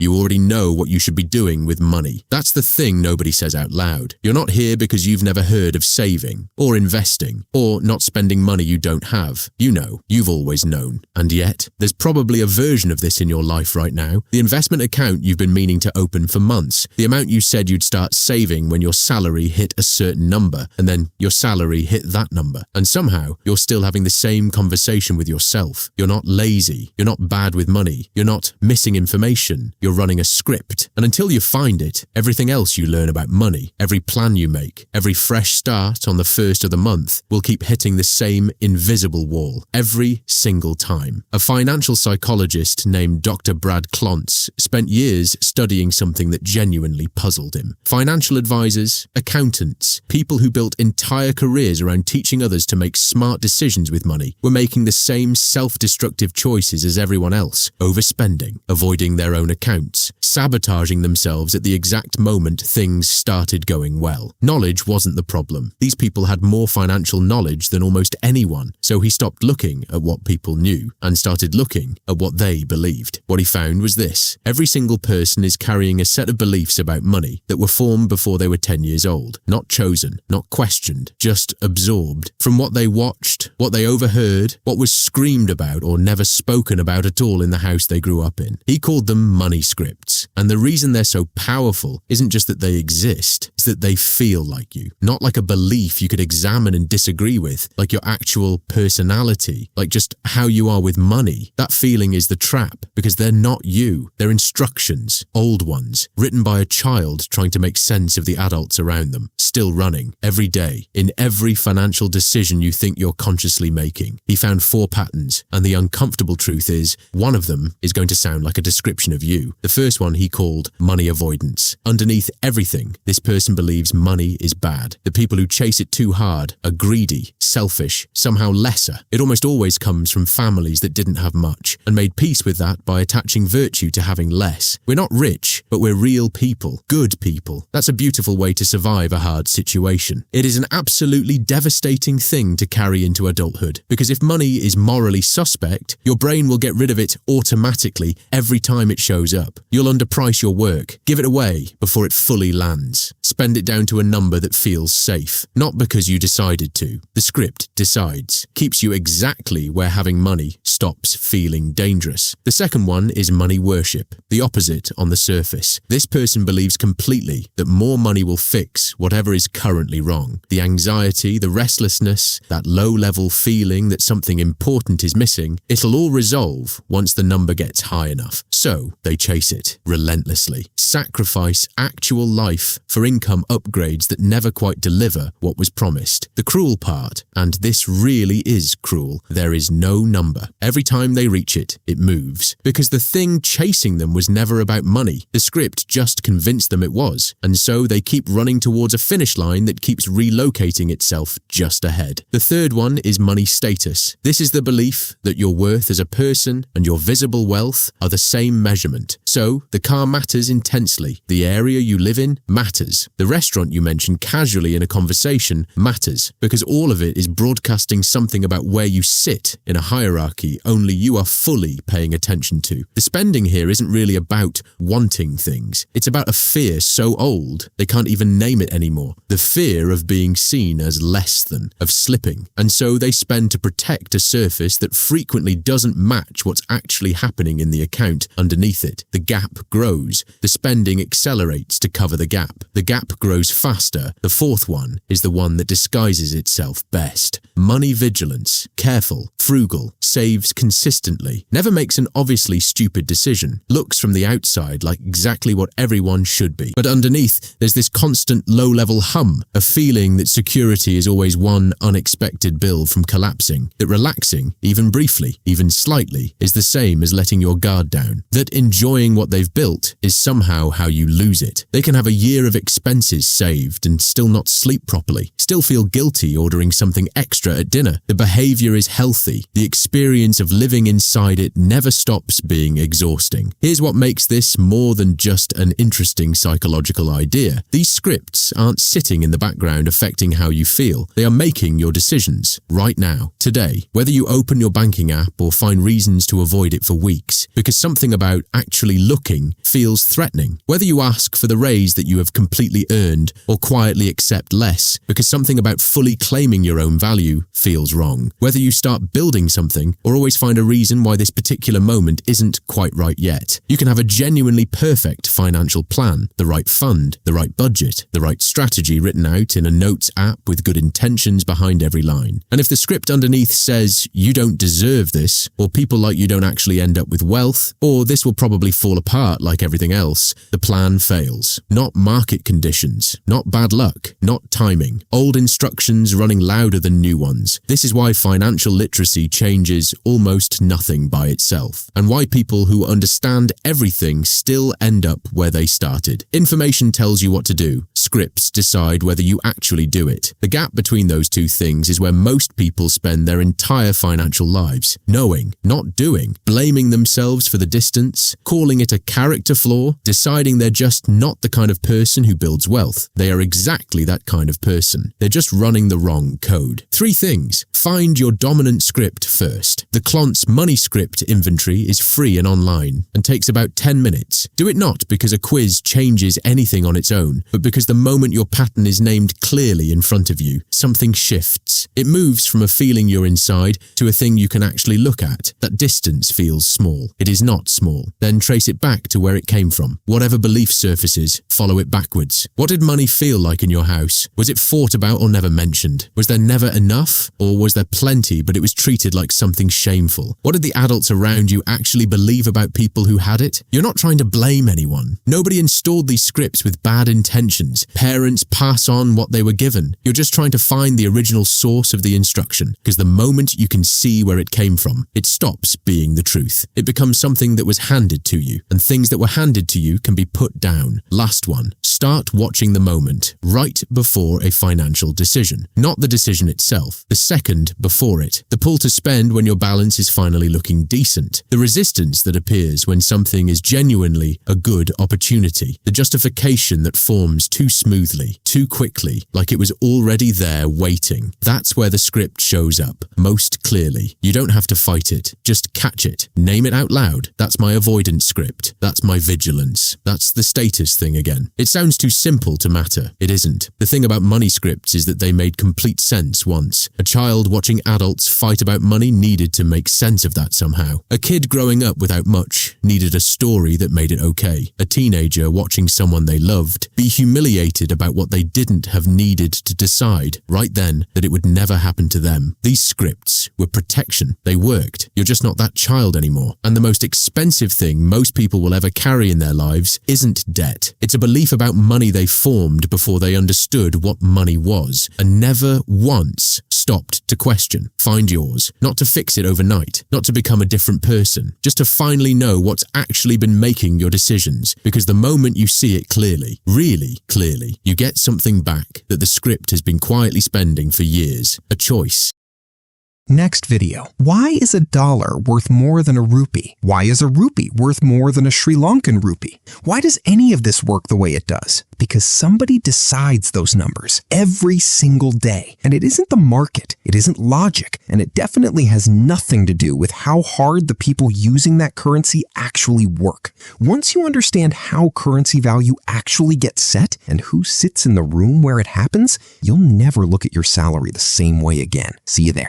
You already know what you should be doing with money. That's the thing nobody says out loud. You're not here because you've never heard of saving, or investing, or not spending money you don't have. You know, you've always known. And yet, there's probably a version of this in your life right now. The investment account you've been meaning to open for months. The amount you said you'd start saving when your salary hit a certain number, and then your salary hit that number. And somehow, you're still having the same conversation with yourself. You're not lazy. You're not bad with money. You're not missing information. You're running a script. And until you find it, everything else you learn about money, every plan you make, every fresh start on the first of the month will keep hitting the same invisible wall every single time. A financial psychologist named Dr. Brad Klontz spent years studying something that genuinely puzzled him. Financial advisors, accountants, people who built entire careers around teaching others to make smart decisions with money were making the same self-destructive choices as everyone else, overspending, avoiding their own accounts, sabotaging themselves at the exact moment things started going well. Knowledge wasn't the problem. These people had more financial knowledge than almost anyone, so he stopped looking at what people knew and started looking at what they believed. What he found was this: every single person is carrying a set of beliefs about money that were formed before they were 10 years old, not chosen, not questioned, just absorbed from what they watched, what they overheard, what was screamed about or never spoken about at all in the house they grew up in. He called them money scripts. And the reason they're so powerful isn't just that they exist, it's that they feel like you. Not like a belief you could examine and disagree with, like your actual personality, like just how you are with money. That feeling is the trap, because they're not you. They're instructions, old ones, written by a child trying to make sense of the adults around them, still running, every day, in every financial decision you think you're consciously making. He found 4 patterns, and the uncomfortable truth is, one of them is going to sound like a description of you. The first one he called money avoidance. Underneath everything, this person believes money is bad. The people who chase it too hard are greedy, selfish, somehow lesser. It almost always comes from families that didn't have much, and made peace with that by attaching virtue to having less. We're not rich, but we're real people, good people. That's a beautiful way to survive a hard situation. It is an absolutely devastating thing to carry into adulthood, because if money is morally suspect, your brain will get rid of it automatically every time it shows up. You'll underprice your work, give it away before it fully lands. Spend it down to a number that feels safe, not because you decided to. The script decides, keeps you exactly where having money stops feeling dangerous. The second one is money worship, the opposite on the surface. This person believes completely that more money will fix whatever is currently wrong. The anxiety, the restlessness, that low-level feeling that something important is missing, it'll all resolve once the number gets high enough. So they chase it relentlessly, sacrifice actual life for income upgrades that never quite deliver what was promised. The cruel part, and this really is cruel, there is no number. Every time they reach it, it moves. Because the thing chasing them was never about money. The script just convinced them it was. And so they keep running towards a finish line that keeps relocating itself just ahead. The third one is money status. This is the belief that your worth as a person and your visible wealth are the same measurement. So, the car matters intensely. The area you live in matters. The restaurant you mention casually in a conversation matters, because all of it is broadcasting something about where you sit in a hierarchy only you are fully paying attention to. The spending here isn't really about wanting things. It's about a fear so old they can't even name it anymore. The fear of being seen as less than, of slipping. And so they spend to protect a surface that frequently doesn't match what's actually happening in the account underneath it. The gap grows. The spending accelerates to cover the gap. The gap grows faster. The fourth one is the one that disguises itself best. Money vigilance. Careful, frugal, saves consistently, never makes an obviously stupid decision, looks from the outside like exactly what everyone should be. But underneath, there's this constant low-level hum, a feeling that security is always one unexpected bill from collapsing, that relaxing, even briefly, even slightly, is the same as letting your guard down, that enjoying what they've built is somehow how you lose it. They can have a year of experience expenses saved and still not sleep properly, still feel guilty ordering something extra at dinner. The behavior is healthy. The experience of living inside it never stops being exhausting. Here's what makes this more than just an interesting psychological idea. These scripts aren't sitting in the background affecting how you feel. They are making your decisions right now, today, whether you open your banking app or find reasons to avoid it for weeks, because something about actually looking feels threatening. Whether you ask for the raise that you have completely earned or quietly accept less, because something about fully claiming your own value feels wrong. Whether you start building something or always find a reason why this particular moment isn't quite right yet. You can have a genuinely perfect financial plan, the right fund, the right budget, the right strategy written out in a notes app with good intentions behind every line. And if the script underneath says you don't deserve this, or people like you don't actually end up with wealth, or this will probably fall apart like everything else, the plan fails. Not market conditions, not bad luck, not timing. Old instructions running louder than new ones. This is why financial literacy changes almost nothing by itself, and why people who understand everything still end up where they started. Information tells you what to do. Scripts decide whether you actually do it. The gap between those two things is where most people spend their entire financial lives. Knowing, not doing, blaming themselves for the distance, calling it a character flaw, deciding they're just not the kind of person who builds wealth. They are exactly that kind of person. They're just running the wrong code. 3 things. Find your dominant script first. The Klontz money script inventory is free and online and takes about 10 minutes. Do it not because a quiz changes anything on its own, but because the moment your pattern is named clearly in front of you, something shifts. It moves from a feeling you're inside to a thing you can actually look at. That distance feels small. It is not small. Then trace it back to where it came from. Whatever belief surfaces, follow it backwards. What did money feel like in your house? Was it fought about or never mentioned? Was there never enough? Or was there plenty but it was treated like something shameful? What did the adults around you actually believe about people who had it? You're not trying to blame anyone. Nobody installed these scripts with bad intentions. Parents pass on what they were given. You're just trying to find the original source of the instruction, because the moment you can see where it came from, it stops being the truth. It becomes something that was handed to you, and things that were handed to you can be put down. Last one. Start watching the moment right before a financial decision. Not the decision itself, the second before it. The pull to spend when your balance is finally looking decent. The resistance that appears when something is genuinely a good opportunity. The justification that forms too smoothly, too quickly, like it was already there waiting. That's where the script shows up, most clearly. You don't have to fight it. Just catch it. Name it out loud. That's my avoidance script. That's my vigilance. That's the status thing again. It sounds too simple to matter. It isn't. The thing about money scripts is that they made complete sense once. A child watching adults fight about money needed to make sense of that somehow. A kid growing up without much needed a story that made it okay. A teenager watching someone they loved be humiliated about what they didn't have needed to decide right then that it would never happen to them. These scripts were protection. They worked. You're just not that child anymore. And the most expensive thing most people will ever carry in their lives isn't debt. It's a belief about money they formed before they understood what money was, and never once stopped to question. Find yours. Not to fix it overnight. Not to become a different person. Just to finally know what's actually been making your decisions. Because the moment you see it clearly, really clearly, you get something back that the script has been quietly spending for years. A choice. Next video. Why is $1 worth more than a rupee? Why is a rupee worth more than a Sri Lankan rupee? Why does any of this work the way it does? Because somebody decides those numbers every single day. And it isn't the market, it isn't logic, and it definitely has nothing to do with how hard the people using that currency actually work. Once you understand how currency value actually gets set and who sits in the room where it happens, you'll never look at your salary the same way again. See you there.